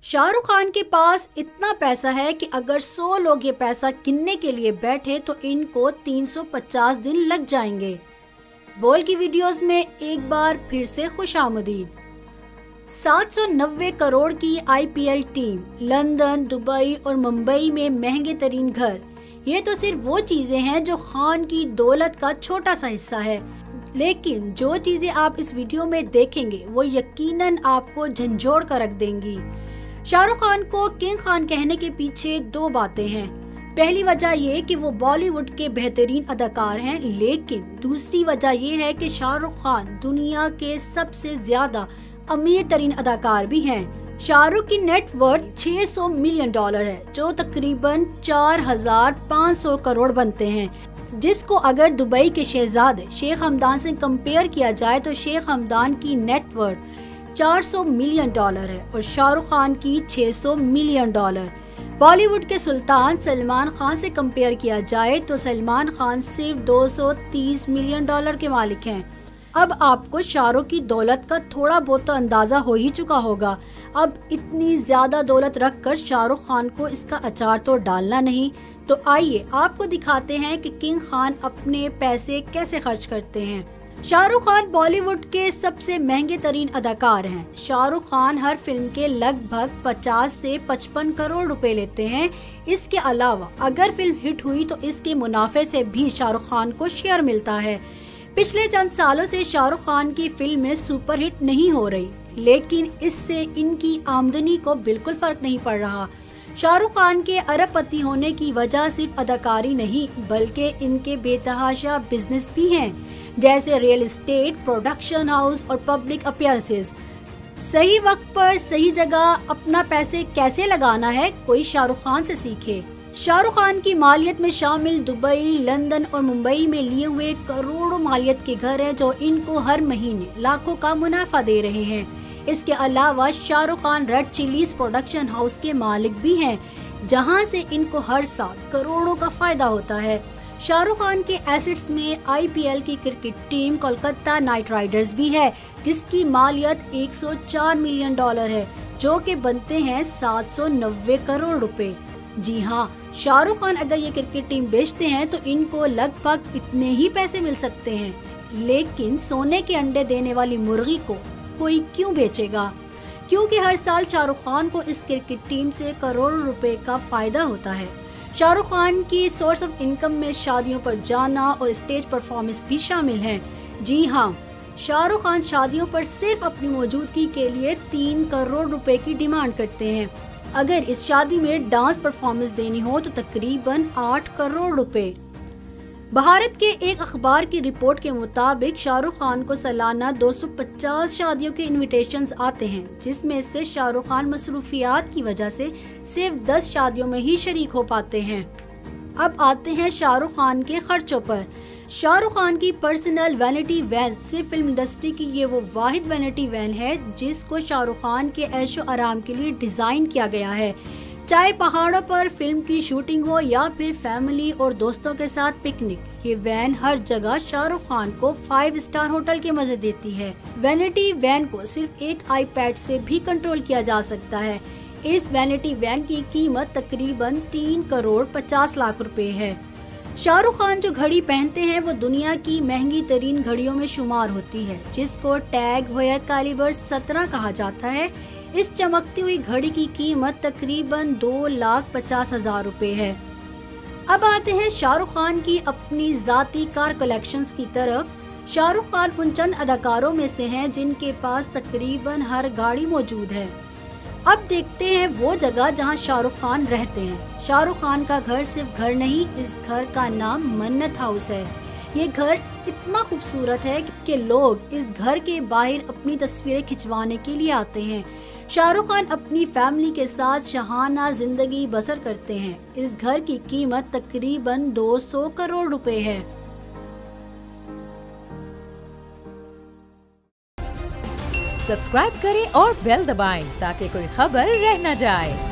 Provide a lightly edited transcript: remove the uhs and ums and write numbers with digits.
शाहरुख खान के पास इतना पैसा है कि अगर 100 लोग ये पैसा गिनने के लिए बैठे तो इनको 350 दिन लग जाएंगे। बोल की वीडियोस में एक बार फिर से खुशामदीद। 790 करोड़ की IPL टीम, लंदन, दुबई और मुंबई में महंगे तरीन घर, ये तो सिर्फ वो चीजें हैं जो खान की दौलत का छोटा सा हिस्सा है। लेकिन जो चीजें आप इस वीडियो में देखेंगे वो यकीनन आपको झंझोड़ कर रख देंगी। शाहरुख खान को किंग खान कहने के पीछे दो बातें हैं। पहली वजह ये कि वो बॉलीवुड के बेहतरीन अदाकार हैं, लेकिन दूसरी वजह ये है कि शाहरुख खान दुनिया के सबसे ज्यादा अमीर तरीन अदाकार भी हैं। शाहरुख की नेटवर्थ $600 मिलियन है, जो तकरीबन 4500 करोड़ बनते हैं, जिसको अगर दुबई के शहजादे शेख हमदान से कंपेयर किया जाए तो शेख हमदान की नेटवर्थ $400 मिलियन है और शाहरुख खान की $600 मिलियन। बॉलीवुड के सुल्तान सलमान खान से कंपेयर किया जाए तो सलमान खान सिर्फ $230 मिलियन के मालिक हैं। अब आपको शाहरुख की दौलत का थोड़ा बहुत तो अंदाजा हो ही चुका होगा। अब इतनी ज्यादा दौलत रखकर शाहरुख खान को इसका अचार तो डालना नहीं। तो आइए आपको दिखाते हैं कि किंग खान अपने पैसे कैसे खर्च करते हैं। शाहरुख खान बॉलीवुड के सबसे महंगे तरीन अदाकार हैं। शाहरुख खान हर फिल्म के लगभग 50 से 55 करोड़ रुपए लेते हैं। इसके अलावा अगर फिल्म हिट हुई तो इसके मुनाफे से भी शाहरुख खान को शेयर मिलता है। पिछले चंद सालों से शाहरुख खान की फिल्में सुपरहिट नहीं हो रही, लेकिन इससे इनकी आमदनी को बिल्कुल फर्क नहीं पड़ रहा। शाहरुख खान के अरबपति होने की वजह सिर्फ अदाकारी नहीं बल्कि इनके बेतहाशा बिजनेस भी हैं, जैसे रियल एस्टेट, प्रोडक्शन हाउस और पब्लिक अपीयरेंसेस। सही वक्त पर सही जगह अपना पैसे कैसे लगाना है, कोई शाहरुख खान से सीखे। शाहरुख खान की मालियत में शामिल दुबई, लंदन और मुंबई में लिए हुए करोड़ों मालियत के घर हैं, जो इनको हर महीने लाखों का मुनाफा दे रहे हैं। इसके अलावा Shahrukh Khan red chillies production house के मालिक भी हैं, जहां से इनको हर साल करोड़ों का फायदा होता है। शाहरुख खान के एसेट्स में IPL की cricket team Kolkata night Riders भी है, जिसकी मालियत $104 मिलियन है, जो कि बनते हैं 790 करोड़ रुपए। जी हाँ, शाहरुख खान अगर ये क्रिकेट टीम बेचते हैं तो इनको लगभग इतने ही पैसे मिल सकते हैं। लेकिन सोने के अंडे देने वाली मुर्गी को कोई क्यों बेचेगा? क्योंकि हर साल शाहरुख खान को इस क्रिकेट टीम से करोड़ों रुपए का फायदा होता है। शाहरुख खान की सोर्स ऑफ इनकम में शादियों पर जाना और स्टेज परफॉर्मेंस भी शामिल हैं। जी हाँ, शाहरुख खान शादियों पर सिर्फ अपनी मौजूदगी के लिए 3 करोड़ रुपए की डिमांड करते हैं। अगर इस शादी में डांस परफॉर्मेंस देनी हो तो तकरीबन 8 करोड़ रुपए। भारत के एक अखबार की रिपोर्ट के मुताबिक शाहरुख खान को सालाना 250 शादियों के इनविटेशंस आते हैं, जिसमें से शाहरुख खान मसरूफियात की वजह से सिर्फ 10 शादियों में ही शरीक हो पाते हैं। अब आते हैं शाहरुख खान के खर्चों पर। शाहरुख खान की पर्सनल वैनिटी वैन सिर्फ फिल्म इंडस्ट्री की ये वो वाहिद वैनिटी वैन है जिसको शाहरुख खान के ऐशो आराम के लिए डिजाइन किया गया है। चाहे पहाड़ों पर फिल्म की शूटिंग हो या फिर फैमिली और दोस्तों के साथ पिकनिक, ये वैन हर जगह शाहरुख खान को 5 स्टार होटल के मजे देती है। वैनिटी वैन को सिर्फ एक iPad से भी कंट्रोल किया जा सकता है। इस वैनिटी वैन की कीमत तकरीबन 3 करोड़ 50 लाख रुपए है। शाहरुख खान जो घड़ी पहनते हैं वो दुनिया की महंगी तरीन घड़ियों में शुमार होती है, जिसको टैग हेयर कैलिबर 17 कहा जाता है। इस चमकती हुई घड़ी की कीमत तकरीबन 2,50,000 रुपए है। अब आते हैं शाहरुख खान की अपनी जाती कार कलेक्शंस की तरफ। शाहरुख खान उन चंद अदाकारों में से हैं जिनके पास तकरीबन हर गाड़ी मौजूद है। अब देखते हैं वो जगह जहां शाहरुख खान रहते हैं। शाहरुख खान का घर सिर्फ घर नहीं, इस घर का नाम मन्नत हाउस है। ये घर इतना खूबसूरत है कि लोग इस घर के बाहर अपनी तस्वीरें खिंचवाने के लिए आते हैं। शाहरुख खान अपनी फैमिली के साथ शहाना जिंदगी बसर करते हैं। इस घर की कीमत तकरीबन 200 करोड़ रुपए है। सब्सक्राइब करें और बेल दबाएं ताकि कोई खबर रह न जाए।